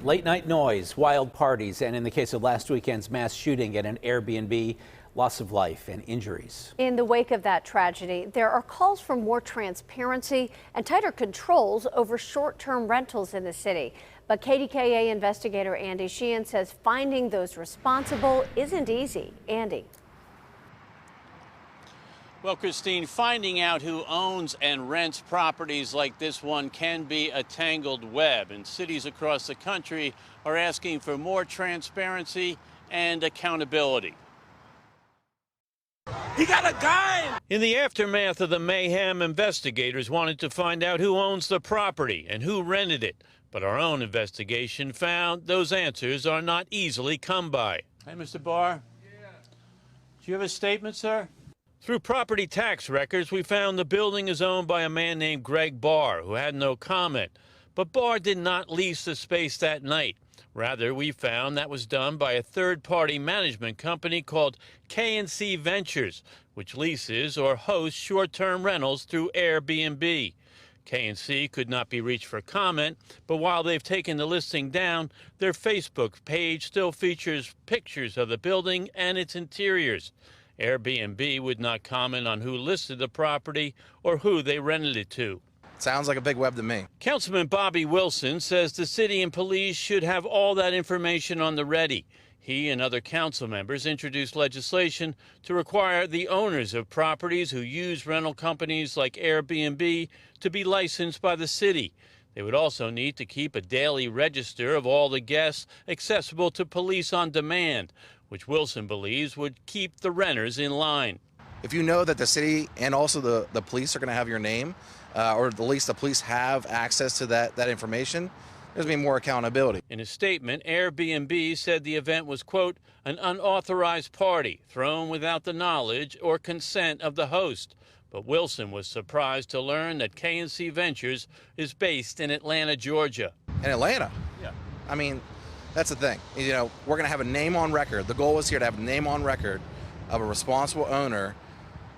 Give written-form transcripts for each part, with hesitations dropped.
Late night noise, wild parties, and in the case of last weekend's mass shooting at an Airbnb, loss of life and injuries. In the wake of that tragedy, there are calls for more transparency and tighter controls over short-term rentals in the city. But KDKA investigator Andy Sheehan says finding those responsible isn't easy. Andy. Well, Christine, finding out who owns and rents properties like this one can be a tangled web, and cities across the country are asking for more transparency and accountability. He got a gun! In the aftermath of the mayhem, investigators wanted to find out who owns the property and who rented it. But our own investigation found those answers are not easily come by. Hey, Mr. Barr. Yeah. Do you have a statement, sir? Through property tax records, we found the building is owned by a man named Greg Barr, who had no comment. But Barr did not lease the space that night. Rather, we found that was done by a third-party management company called KDKA-TV Ventures, which leases or hosts short-term rentals through Airbnb. KDKA could not be reached for comment, but while they've taken the listing down, their Facebook page still features pictures of the building and its interiors. Airbnb would not comment on who listed the property or who they rented it to. Sounds like a big web to me. Councilman Bobby Wilson says the city and police should have all that information on the ready. He and other council members introduced legislation to require the owners of properties who use rental companies like Airbnb to be licensed by the city. They would also need to keep a daily register of all the guests accessible to police on demand, which Wilson believes would keep the renters in line. If you know that the city and also the police are going to have your name, or at least the police have access to that information, there's going to be more accountability. In a statement, Airbnb said the event was, quote, an unauthorized party thrown without the knowledge or consent of the host. But Wilson was surprised to learn that KDKA-TV Ventures is based in Atlanta, Georgia. In Atlanta? Yeah. I mean, that's the thing. You know, we're going to have a name on record. The goal is here to have a name on record of a responsible owner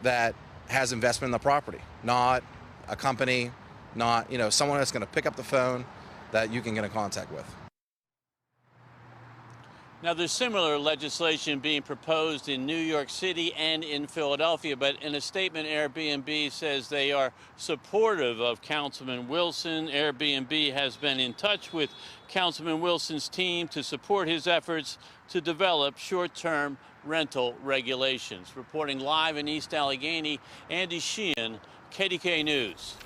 that has investment in the property, not a company, not, you know, someone that's going to pick up the phone that you can get in contact with. Now, there's similar legislation being proposed in New York City and in Philadelphia, but in a statement, Airbnb says they are supportive of Councilman Wilson. Airbnb has been in touch with Councilman Wilson's team to support his efforts to develop short-term rental regulations. Reporting live in East Allegheny, Andy Sheehan, KDKA News.